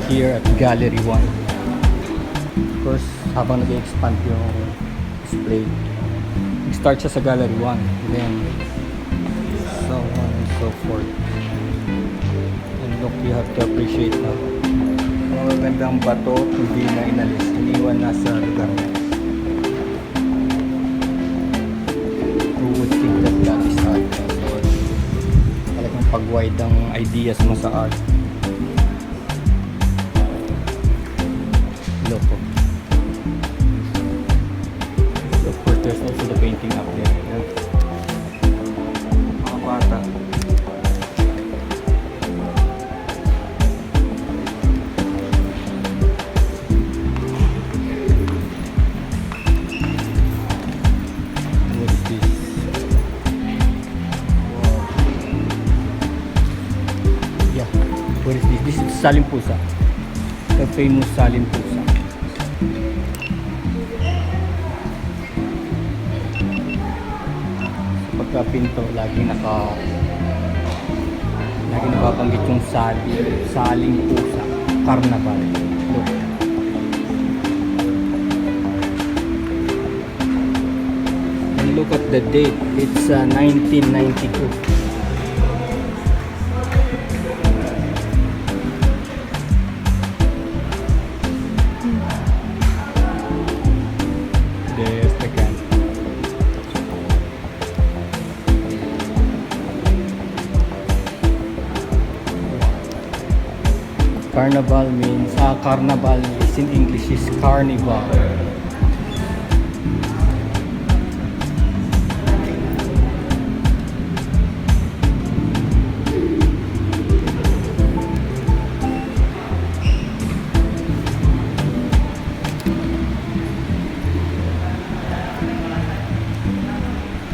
here at Gallery 1. Of course, habang nag-expand yung display, nag-start siya sa Gallery 1, then so on and so forth. And look, you have to appreciate na mga magandang bato hindi na inalis, iniwan na sa lugar niya. Who would think that that is art? So, talagang pag-wide ang ideas mo sa art. Look, of course, there's also the painting up there. Yeah. Mga bata. What is this? Wow. Yeah, what is this? This is Salim Pusa. The famous Salim Pusa. Pagka-pinto, lagi nababanggit yung Saling Pusa Carnival. Look. And look at the date. It's 1992. There's the can. Carnival means, carnival is in English is carnival.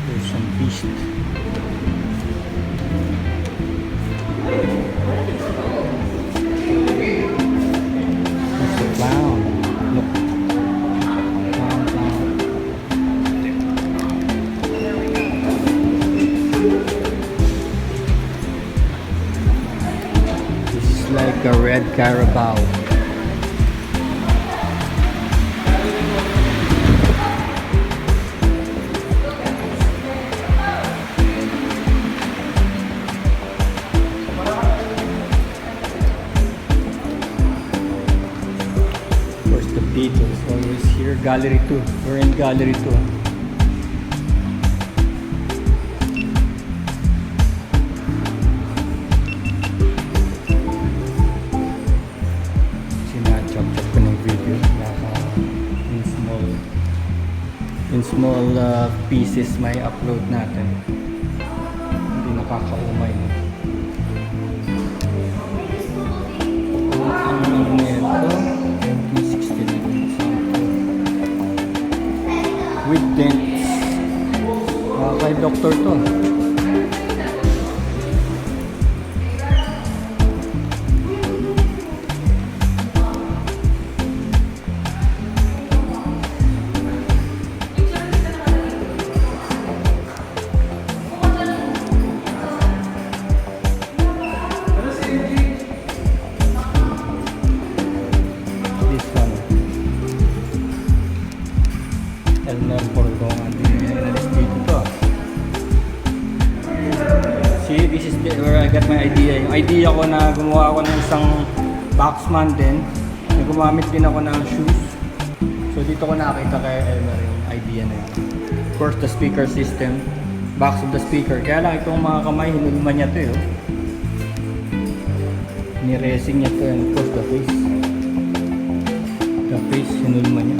There's some beast. Clown. Look. Clown. This is like a red Carabao. Beatles always here. Gallery 2. We're in Gallery 2. Sinachop-chop ko ng video. In small pieces may upload natin. Hindi nakakaumay. Ang neto with dents. Kay doktor to. This one. Elmer Portongan din inalis dito to. See, this is where I got my idea. Yung idea ko na gumawa ako ng isang boxman din. Gumamit din ako ng shoes. So dito ko nakita kay Elmer yung idea na yun. Of course, the speaker system. Box of the speaker. Kaya lang itong mga kamay, hinulman niya to yun. Ni-racing niya to. And of course, the face. The face, hinulman niya.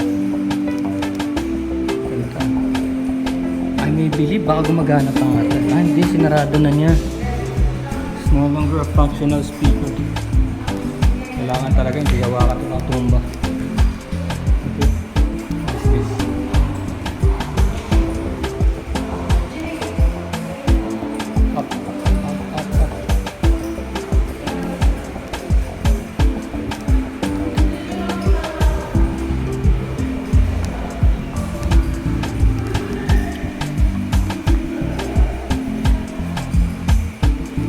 I may believe baka gumagana pa nga ito. Hindi, sinarado na niya. It's no longer a functional speaker. Kailangan talaga hindi hawakan ito ng tumba. Okay. What's this? Up.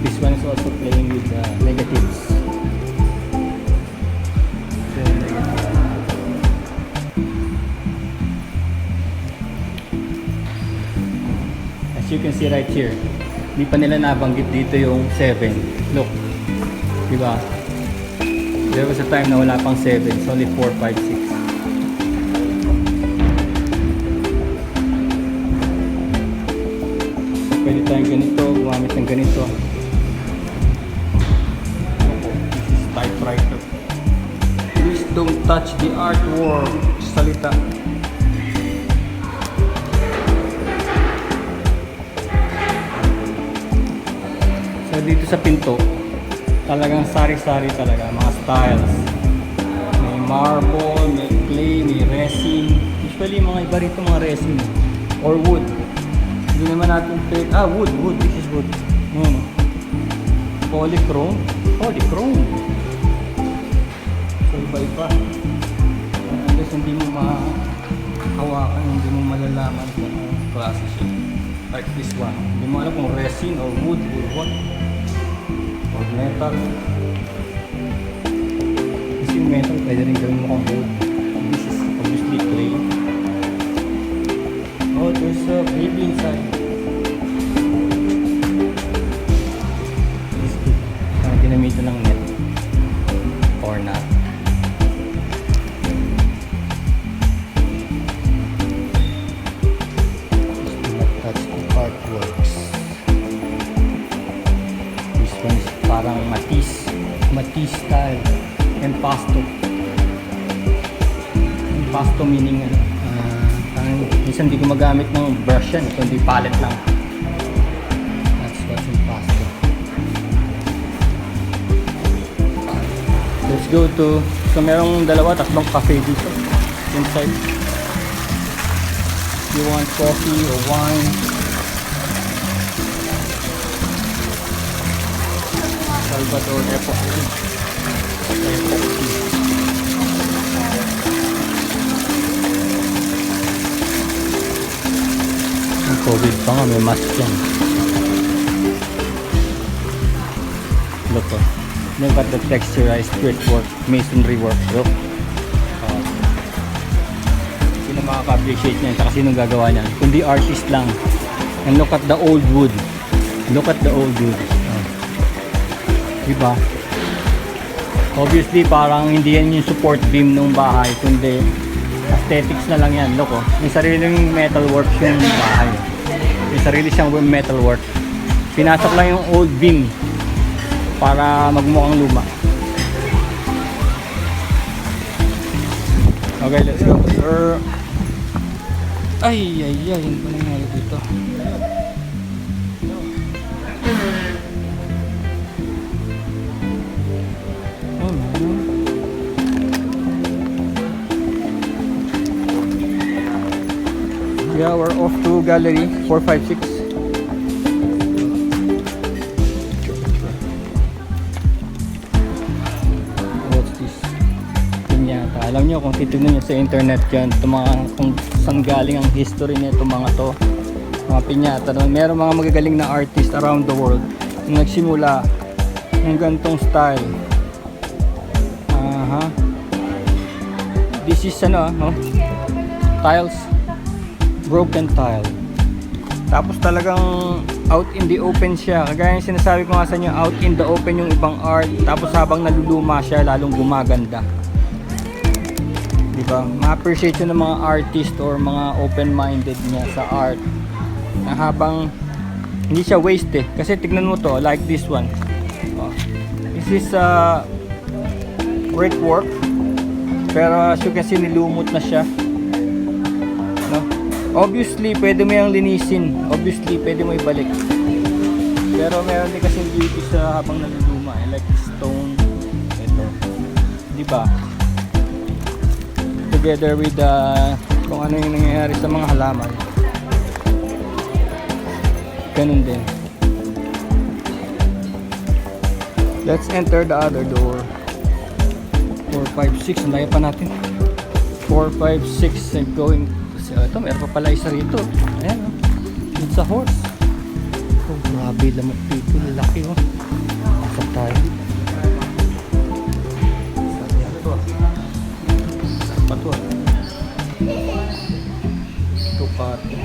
This one is also playing with negatives. you can see right here, hindi pa nila nabanggit dito yung 7. Look, di ba? There was a time na wala pang 7. It's only 4, 5, 6. Pwede tayong ganito, gumamit ng ganito. This is typewriter. Please don't touch the artwork. Salita. So dito sa pinto, talagang sari-sari talaga, mga styles. May marble, may clay, may resin. Usually mga iba rito mga resin or wood. Hindi naman natin pwede, wood, this is wood. Polychrome. So iba-iba. Unless hindi mo mahawakan, hindi mo malalaman kung anong klase siya. Like this one. Hindi mo alam kung resin or wood or what. Or metal. Kasi yung metal pwede rin gawin mo kung wood. This is obviously clay. Oh, there's a baby inside. This is ginamitan ng net. Or not. That's the artworks. This one is parang Matisse style. Impasto. Impasto meaning minsan hindi gumagamit ng brush yan, kundi palette lang. That's what's impasto. Let's go to, so merong dalawa, tatlong cafe dito inside. You want coffee or wine? Salvador Epoch. Ang COVID pa nga, may mask yan. Look oh. Look at the texturized brickwork, masonry work. Look. Sino makaka-appreciate niyan? Saka sinong gagawa niyan? Kundi artist lang. And look at the old wood. Look at the old wood. Diba? Obviously, parang hindi yan yung support beam ng bahay, kundi aesthetics na lang yan. Look oh. May sariling metal work yung bahay. May sarili siyang metal work. Pinasok lang yung old beam para magmukhang luma. Okay, let's go. Ay, yun pa nangyari dito. Yeah, we're off to gallery 456. Alam nyo kung titignan nyo sa internet yan, kung saan galing ang history nito mga to, mga pinyata. Meron mga magagaling na artist around the world na nagsimula ng gantong style. This is tiles, broken tile. Tapos talagang out in the open siya. Kagaya yung sinasabi ko nga sa inyo, out in the open yung ibang art. Tapos habang naluluma siya, lalong gumaganda. Diba? Ma-appreciate yun ng mga artist or mga open-minded niya sa art na habang hindi siya waste eh. Kasi tignan mo to, like this one. This is brickwork, pero as you can see, nilumot na siya. No? Obviously, pwede mo yung linisin. Obviously, pwede mo ibalik. Pero meron din kasing beauty sa habang naluluma. Like stone. Ito. Diba? Together with kung ano yung nangyayari sa mga halaman. Ganun din. Let's enter the other door. 456, ang layo pa natin. 456 and going. Ito, meron pa pala isa rito. Ayan, it's a horse. Oh, grabe, lamok dito. Laki, oh. Pasok tayo. Pato. Ito pato.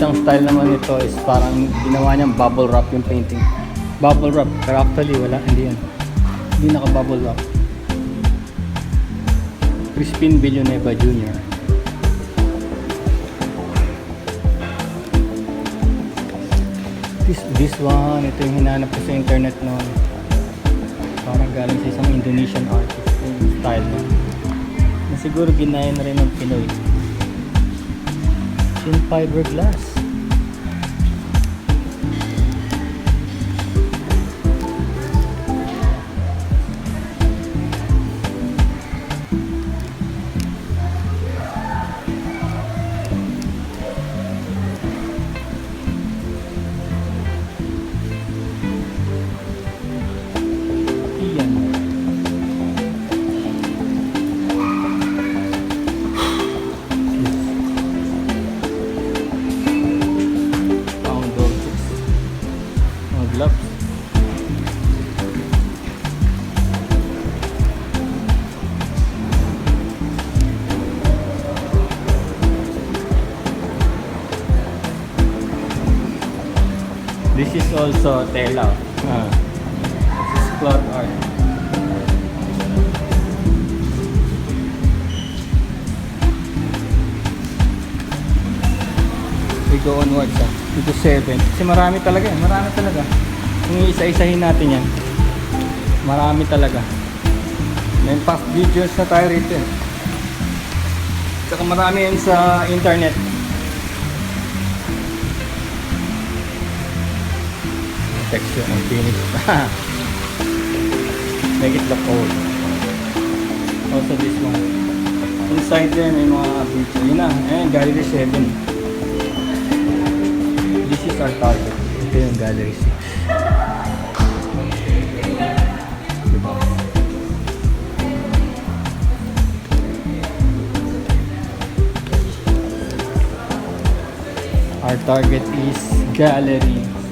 isang style naman nito is parang ginawa niyang bubble wrap yung painting. Bubble wrap, pero actually wala, hindi yan. Hindi naka-bubble wrap. Crispin Villanueva Jr. This one, ito yung hinanap ko sa internet noon. Parang galing sa isang Indonesian artist yung style niya. Na siguro ginaya na rin ng Pinoy. Thin fiberglass. This is also tela. This is cloth art. We go onwards to 7. Kasi marami talaga. Marami talaga. Kung isa-isahin natin yan, marami talaga. May past videos na tayo rito. Saka marami yan sa internet. Texture and finish. Make it look old. Also this one. Inside there may mga picture. Yun na. Ayan, Gallery 7. This is our target. Ito yung Gallery 6. Diba? Our target is Gallery 7.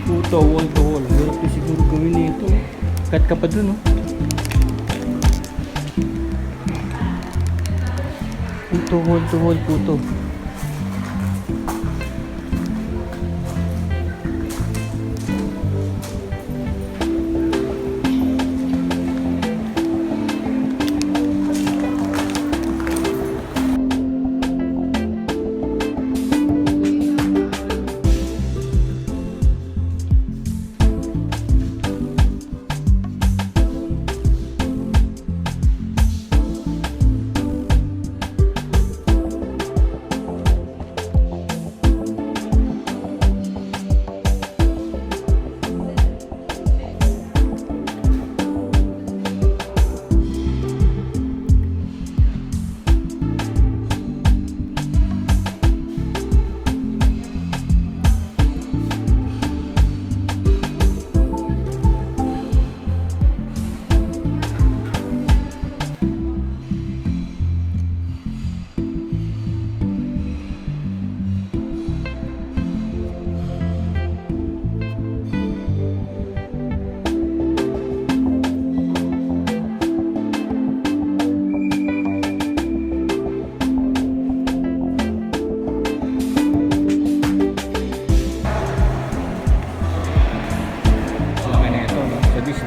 Puto, wall to wall. Hirap na siguro gawin nito. Cut ka pa dun, oh. Puto, wall to wall, puto.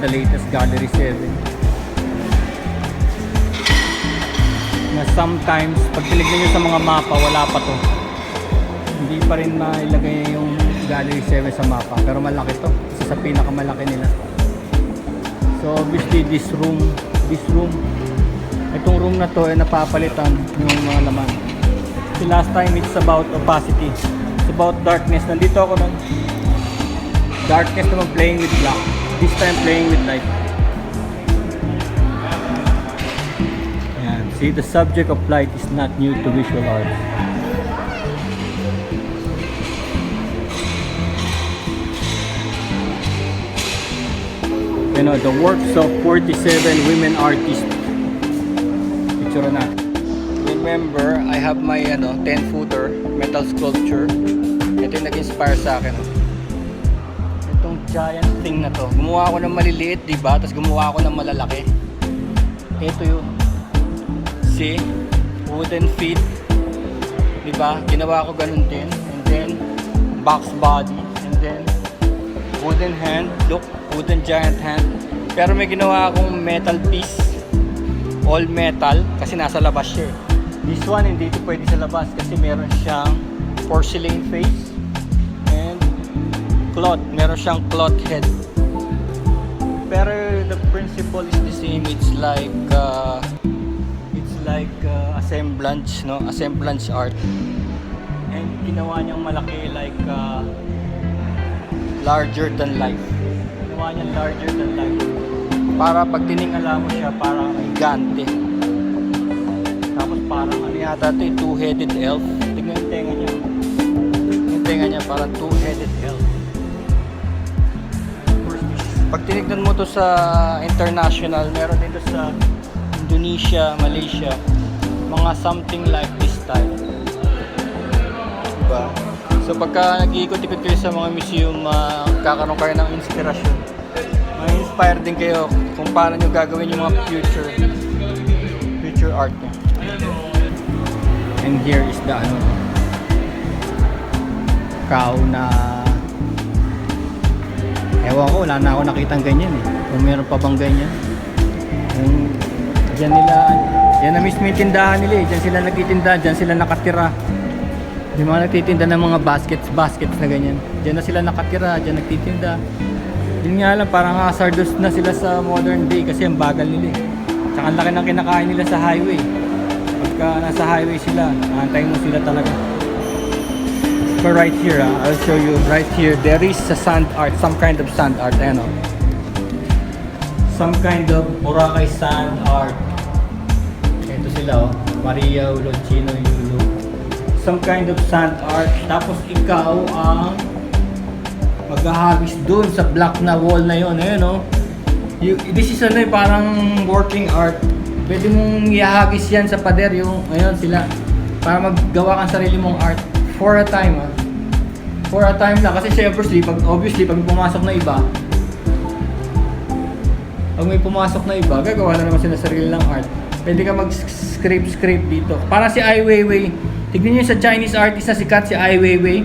The latest Gallery 7 na sometimes pag tinignan nyo sa mga mapa wala pa to, hindi pa rin mailagay yung Gallery 7 sa mapa, pero malaki to, isa sa pinakamalaki nila. So obviously this room, itong room na to ay napapalitan yung mga laman. So last time it's about opacity, it's about darkness. Nandito ako nun, darkness naman playing with black. This time playing with light. Ayan. See, the subject of light is not new to visual arts. You know, the works of 47 women artists. Picture natin. Yun remember, I have my 10-footer metal sculpture. Ito yung nag-inspire sa akin. Itong giant thing na to. Gumawa ako ng maliliit, diba? Tapos gumawa ako ng malalaki. Ito yun. See? Wooden feet. Diba? Ginawa ko ganun din. And then, box body. And then, wooden hand. Look, wooden giant hand. Pero may ginawa akong metal piece. All metal. Kasi nasa labas siya. This one, hindi ito pwede sa labas. Kasi meron siyang porcelain face. And cloth. Meron siyang cloth head. Pero the principle is the same. It's like assemblage, no? Assemblage art. And ginawa niyang malaki like larger than life. Ginawa niyang larger than life. Para pag tiningala mo siya, parang gigante. Tapos parang ano yata ito, two-headed elf. Tingnan yung tenga niya. Yung tenga niya parang two-headed elf. Pag tinignan mo to sa international, meron din to sa Indonesia, Malaysia, mga something like this style. Diba? So pagka nag-iikot-ikot kayo sa mga museum, kakaroon kayo ng inspirasyon. Ma-inspire din kayo kung paano nyo gagawin yung mga future art nyo. And here is the cow na ewan ko, wala na ako nakitang ganyan eh. Kung meron pa bang ganyan. Yung dyan nila, yan na mismo yung tindahan nila eh. Dyan sila nagtitinda, dyan sila nakatira. Yung mga nagtitinda ng mga baskets na ganyan. Dyan na sila nakatira, dyan nagtitinda. Yun nga lang, parang hazardous na sila sa modern day kasi ang bagal nila eh. Tsaka ang laki ng kinakain nila sa highway. Pagka nasa highway sila, antayin mo sila talaga. But right here, I'll show you right here, there is a sand art, some kind of sand art, ayan o. Some kind of Boracay sand art. Ito sila o, Maria Ulochino Yulo. Some kind of sand art. Tapos ikaw ang maghahagis dun sa black na wall na yun, ayan o. This is parang working art. Pwede mong ihagis yan sa pader yung, ayun sila. Para maggawa kang sarili mong art. For a time, For a time lang. Kasi obviously, pag pumasok na iba, pag may pumasok na iba, gagawa na naman sila sarili ng art. Pwede ka mag-scrape dito. Para si Ai Weiwei, tignan nyo sa Chinese artist na sikat, si Ai Weiwei.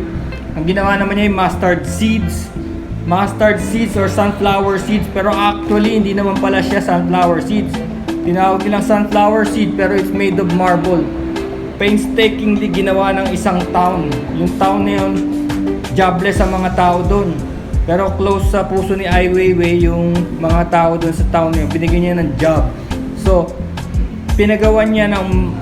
Ang ginawa naman niya yung mustard seeds or sunflower seeds. Pero actually, hindi naman pala siya sunflower seeds. Tinawag nilang sunflower seed, pero it's made of marble. Painstakingly ginawa ng isang town. Yung town na yun, jobless ang mga tao doon. Pero close sa puso ni Ai Weiwei yung mga tao doon sa town na yun. Binigyan niya ng job. So, pinagawan niya ng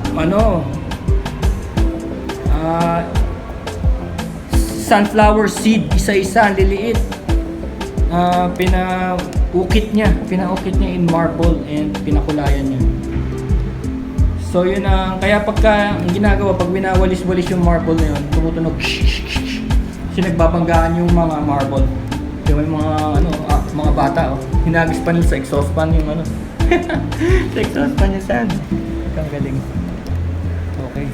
sunflower seed, isa-isa, ang liliit. Pinaukit niya in marble and pinakulayan niya. So yun ang, kaya pagka ang ginagawa, pag winawalis-walis yung marble na yun, tumutunog kasi nagbabanggaan yung mga marble. Yung mga bata hinagis pa nila sa exhaust fan yung sa exhaust fan yung sand. Ang galing. Okay.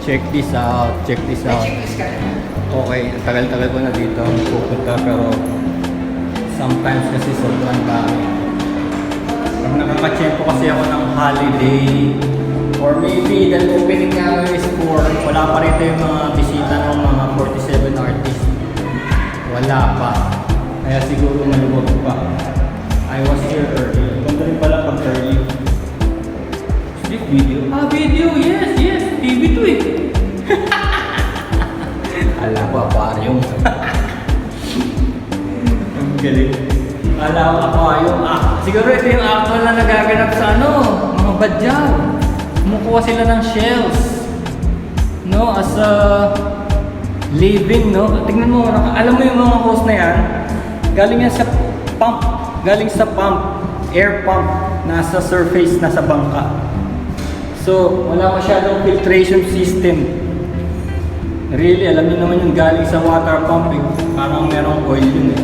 Check this out. Okay, tagal-tagal ko na dito pupunta, pero sometimes kasi sobrang dami. Pag nakakachempo kasi ako ng holiday, or maybe dahil opening nga is 4, wala pa rin yung mga bisita ng mga 47 artists. Wala pa. Kaya siguro maluwag pa. I was here early. Ganda rin pala pag early. Is this video? Video! Yes! TV to eh! Alam ko, aquarium. Ang galing. Alam ko, aquarium. Siguro ito yung actual na nagaganap sa mga badyaw. Kumukuha sila ng shells. As a living, Tignan mo, alam mo yung mga hose na yan, galing yan sa pump. Air pump. Nasa surface, nasa bangka. So, wala masyadong filtration system. Really, alam niyo naman yung galing sa water pump eh. Parang merong oil yun eh.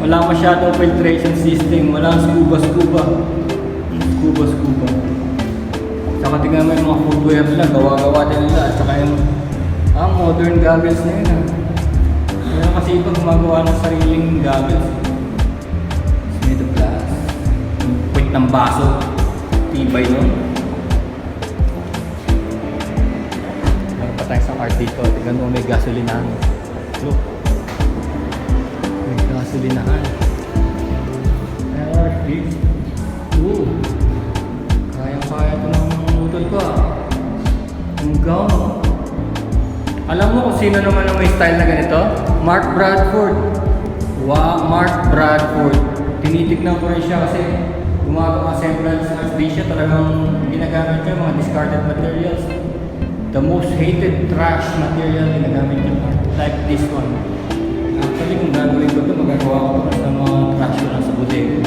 Wala masyadong filtration system, walang scuba. Saka tingnan mo yung mga footwear nila, gawa-gawa din nila. At saka yung modern goggles na yun. Kaya kasi iba gumagawa ng sariling goggles. It's made of glass. Yung puwit ng baso, tibay nun. Meron pa tayong isang art dito. Tingnan mo may gasolinahan. Look. May gasolinahan. Art this. Ooh. Kaya ito ng motor ko Ang gown. Alam mo kung sino naman ang may style na ganito? Mark Bradford. Wow, Mark Bradford. Tinitignan ko rin siya kasi gumagawa semblance ng siya. Talagang ginagamit niya mga discarded materials. The most hated trash material ginagamit niya. Like this one. Actually, kung gagawin ko ito, magagawa ko ito sa mga trash ko lang sa bodega.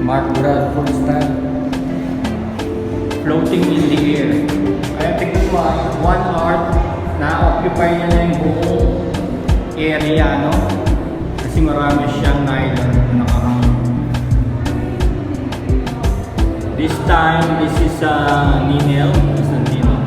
Mark Bradford style. Floating in the air. Kaya tingnan mo, one art na occupy niya na yung buong area, no? Kasi marami siyang nylon na nakahang. This time, this is Ninel. This is Ninel.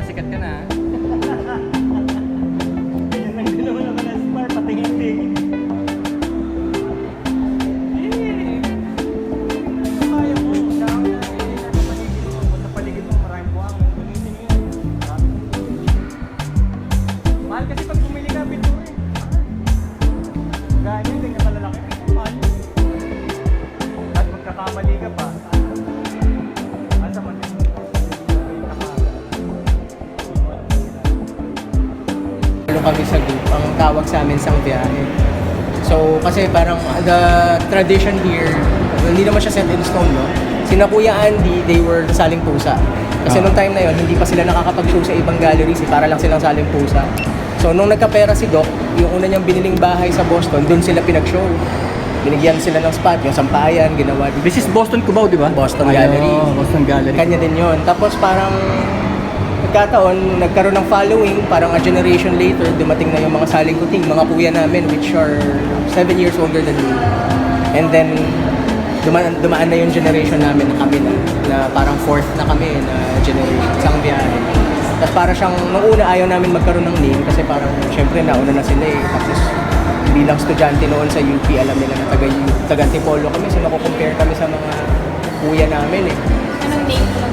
Sikat ka na. Yan lang din naman ako na-inspire, patingin-tingin. Kaya mo, kaya mo sa paligid mo, maraming buhang. Mahal kasi pag bumili ka, pintura eh. Ganyan, ganyan kalalaki. Mahal yun. At magkakamali ka pa. Asa man yun. Kami sa group, ang tawag sa amin sang biyahe. So, kasi parang the tradition here, hindi naman siya set in stone, no? Sina Kuya Andy, they were saling pusa. Kasi nung time na yon hindi pa sila nakakapag-show sa ibang galleries, para lang silang saling pusa. So, nung nagkapera si Doc, yung una niyang biniling bahay sa Boston, doon sila pinag-show. Binigyan sila ng spot, yung Sampayan, ginawa. This is Boston Cubao, di ba? Boston Gallery. Boston Gallery. Kanya din yon. Tapos parang nagkataon, nagkaroon ng following, parang a generation later, dumating na yung mga salingkuting, mga kuya namin, which are 7 years older than me. And then, dumaan na yung generation namin na kami na parang fourth na kami na generation, isang biyahe. Tapos para siyang, nung una ayaw namin magkaroon ng name kasi parang, syempre, nauna na sila eh. Tapos, bilang estudyante noon sa UP, alam nila na taga Antipolo kami, so nakukompare kami sa mga kuya namin eh. Anong name mo?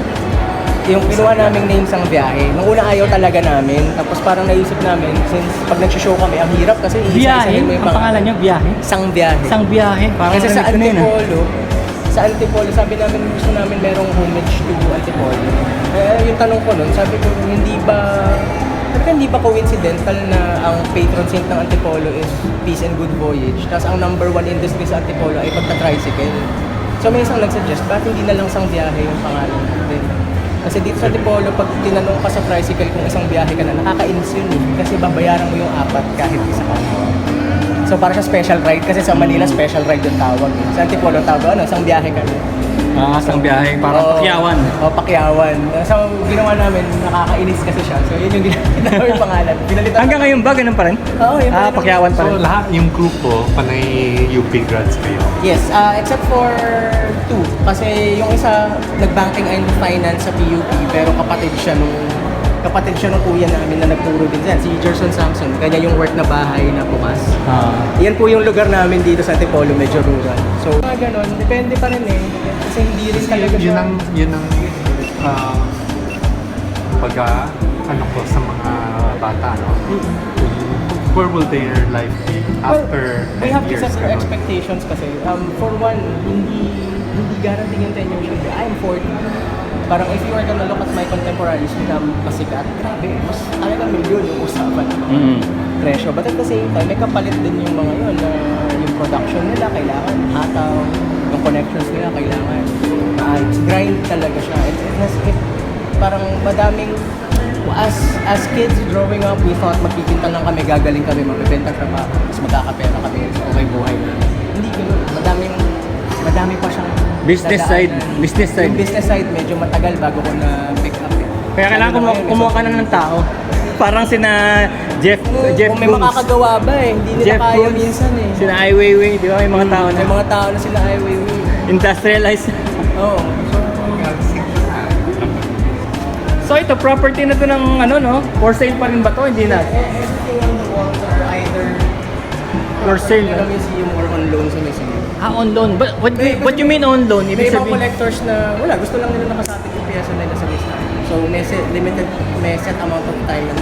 Yung kinuha naming name sang biyahe. Nung una ayaw talaga namin, tapos parang naisip namin, since pag nag-show kami, ang hirap kasi Biyahe? mo Ang pangalan niya, biyahe? Sang biyahe. Isang biyahe. Parang Kasi sa narinig ko na yun, ah. Antipolo, sabi namin gusto namin merong homage to Antipolo. Yung tanong ko nun, sabi ko, hindi ba coincidental na ang patron saint ng Antipolo is Peace and Good Voyage, tapos ang number 1 industry sa Antipolo ay pagta-tricycle. So may isang nag-suggest, bakit hindi na lang sang biyahe yung pangalan natin? Kasi dito sa Antipolo, pag tinanong ka sa tricycle kung isang biyahe ka na, nakaka-inis yun eh. Kasi babayaran mo yung 4 kahit isa ka. So para sa special ride, kasi sa Manila special ride yung tawag eh. Sa Antipolo tawag, isang biyahe ka na. Isang biyahe, parang pakyawan. Pakyawan. So ginawa namin, nakakainis kasi siya. So yun yung ginawa yung pangalan. Pinalitan Hanggang ngayon ba, ganun pa rin? Oo, yun pa rin. Pakyawan pa So rin. lahat yung grupo, panay UP grads kayo. Yes, except for 2. Kasi yung isa, nag-banking and finance sa PUP, pero kapatid siya nung kuya namin na nagturo din dyan, si Gerson Samson. Kanya yung work na bahay na bukas. Yan po yung lugar namin dito sa Antipolo, medyo rural. So, mga ganon, depende pa rin eh. Kasi hindi rin talaga siya. Yun ang ano ko sa mga bata, no? Where will their life be after We 10 have to years? set our ganun? expectations kasi. For one, hindi guaranteed yung 10 years yun. I'm 40. Parang if you are gonna look at my contemporaries na masikat, grabe, mas talagang milyon yung usapan. Presyo. But at the same time, may kapalit din yung mga yun na yung production nila kailangan hataw, yung connections nila kailangan. Grind talaga siya. Parang madaming as kids growing up, we thought magkikita lang kami, gagaling kami, magbibenta trabaho, tapos magkakapera kami, okay buhay na. Hindi gano'n. Madami pa siyang Business side. Business side. Yung business side, medyo matagal bago ko na pick up eh. Kaya kailangan kumuha ka na ng tao. Parang sina Jeff Kung may Koons. makakagawa ba eh, hindi nila Jeff kaya Koons. minsan eh. Sina Ai Weiwei, di ba? May mga tao na May mga tao na sila ay industrialized. Oo. So ito, property na to ng ano, no? For sale pa rin ba to? Hindi na. Everything on the walls are either For sale. sa museum or on loan sa museum. On loan. What you mean on loan? May Ibig ibang sabihin, collectors na wala, gusto lang nila nakasapit yung piyesa nila sa lista. So may set amount of time na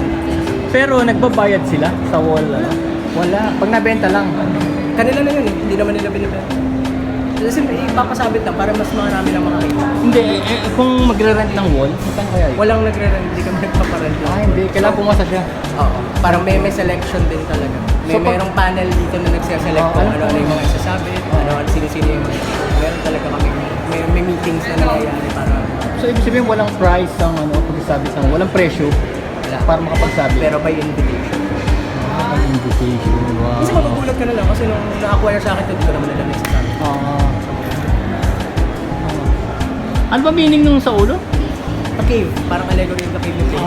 pero nagbabayad sila sa wall. Ano? Wala. Pag nabenta lang. kanila na yun eh, hindi naman nila binibenta. Kasi ipapasabit lang para mas marami lang makakita. Hindi, kung magre-rent ng wall, saan kaya yun? Walang nagre-rent, hindi kami nagpaparent lang. Hindi. Kailangan pumasa siya. Oo. Parang may selection din talaga. So, Merong panel dito na nagse-select kung alam ano ko. yung mga isasabit, sino-sino yung mga. Meron talaga kami, may meetings na nangyayari para So ibig sabihin walang price ang ano, pagsasabi sa walang presyo para makapagsabi. pero by invitation. Invitation. Wow. Kasi magugulat ka na lang kasi nung na-acquire sa akin ito, dito naman nila nagsasabi. Ano ba meaning nung sa ulo? A cave, parang allegory yung cave ng cave.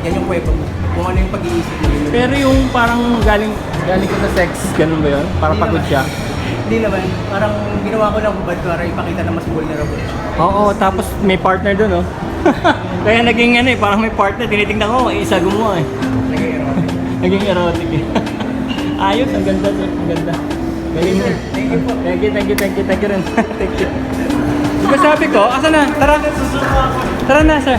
Yan yung kwebo mo. Kung ano yung pag-iisip mo. Yun. Pero yung parang galing ka sa sex, ganun ba yun? Para Hindi pagod naman. siya. Hindi naman. Parang ginawa ko lang hubad para ipakita na mas vulnerable siya. Oo, tapos may partner doon, oh. Kaya naging ano eh, parang may partner, tinitingnan ko, isa gumawa eh. Nag-erotic. Naging erotic eh. Ayos, ang ganda sir, ang ganda. Galing mo. Thank you po. Thank you rin. Thank you. Diba sabi ko, asa na? Tara. Tara na sir.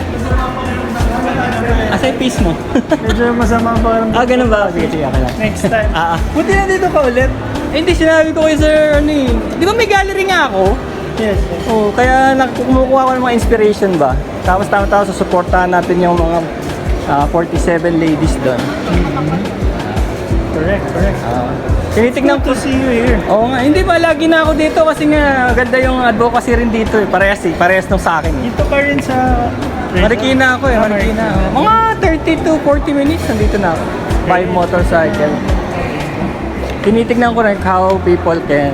Asa yung piece mo? Medyo masama ang parang Ganun ba? Sige, okay lang. next time. Buti na dito ka ulit. Hindi, sinabi ko kay sir, ano eh. Di ba may gallery nga ako? Yes. Oo, kaya kumukuha ko ng mga inspiration ba? Tapos tama-tama susuportahan natin yung mga 47 ladies doon. Correct. Tinitignan Good ko. to see you here. Oo nga, hindi ba lagi na ako dito kasi nga ganda yung advocacy rin dito eh. Parehas nung sa akin. Dito ka rin sa... Marikina ako eh, Marikina. Mga 30 to 40 minutes nandito na ako. By motorcycle. Tinitignan ko rin how people can,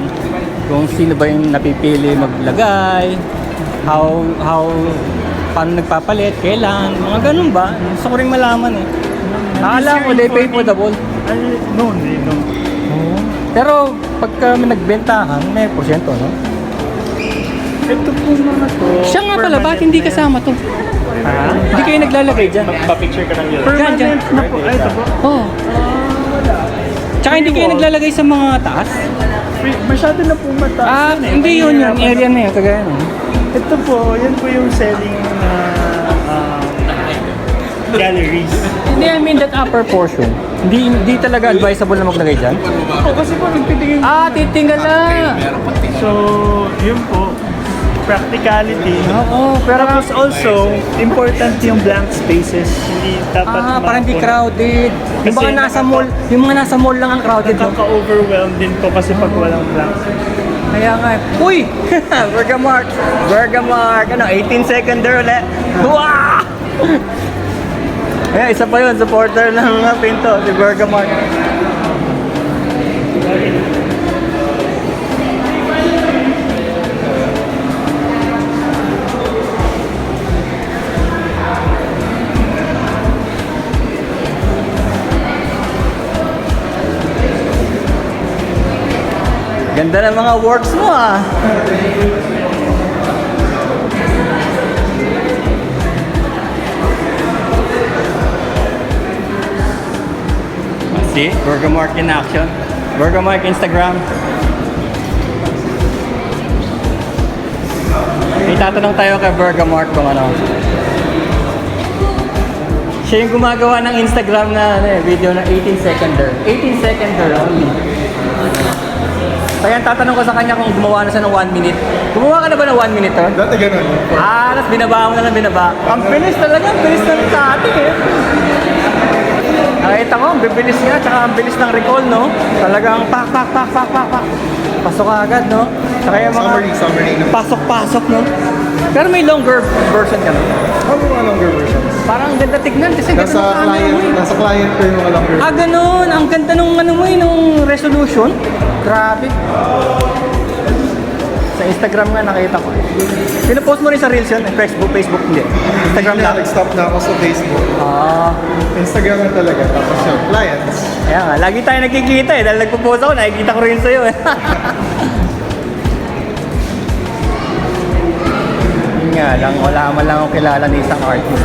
kung sino ba yung napipili maglagay, how paano nagpapalit, kailan, mga ganun ba? Gusto ko rin malaman eh. Akala ko, they pay for the ball. Ay, no, hindi, no. Pero pagka may nagbentahan, may porsyento, no? Ito po mga to. Siya nga pala, ba't hindi kasama to? Ha? Hindi kayo naglalagay dyan. Permanent na po. Ay, ito po. Oo. Tsaka hindi kayo naglalagay sa mga taas? Masyado na po mataas. Hindi yun yung area na yun, kagaya no? Ito po, yan po yung selling na galleries. Hindi, I mean that upper portion. Hindi talaga advisable na maglagay dyan? Oo, kasi po nagtitingin. Titingala na! So, yun po. Practicality. Oo, Pero also, important yung blank spaces. Hindi dapat parang hindi crowded. Yung Kasi mga nasa mall, yung mga nasa mall lang ang crowded. No? Nakaka-overwhelm din po kasi pag walang blank. Kaya nga, uy! Bergamark! Bergamark! Ano, 18 seconder ulit. Wow! Ayan, isa pa yun, supporter ng Pinto, si Bergamark. Ganda ng mga works mo ah. See? Bergamark in action. Bergamark Instagram. Itatanong tayo kay Bergamark kung ano. Siya yung gumagawa ng Instagram na video na 18 seconder. 18 seconder only. Kaya tatanong ko sa kanya kung gumawa na siya ng 1 minute. Gumawa ka na ba ng 1 minute? Dati ganun. Tapos binaba mo na lang binaba. Ang bilis talaga, ang bilis ng dati eh. Nakita ko, ang bibilis nga, tsaka ang bilis ng recall, no? Talagang pak. Pasok ka agad, no? Tsaka yung mga Summary naman. pasok-pasok, no? Pero may longer version ka, no? Ano mga longer versions? Parang ang ganda tignan kasi ang ganda Nasa ng camera client, mo eh. nasa client ko yung mga longer. Ganun. Ang ganda nung ano mo eh, nung resolution. Grabe. Sa Instagram nga nakita ko. Pinapost mo rin sa Reels yun? Facebook hindi. Instagram Kaya lang. nag-stop na ako sa Facebook. Instagram na talaga. Tapos yung clients. Kaya nga, lagi tayo nagkikita eh. Dahil nagpo-post ako, nakikita ko rin sa'yo eh. Yun nga lang, wala man lang ako kilala ng isang artist.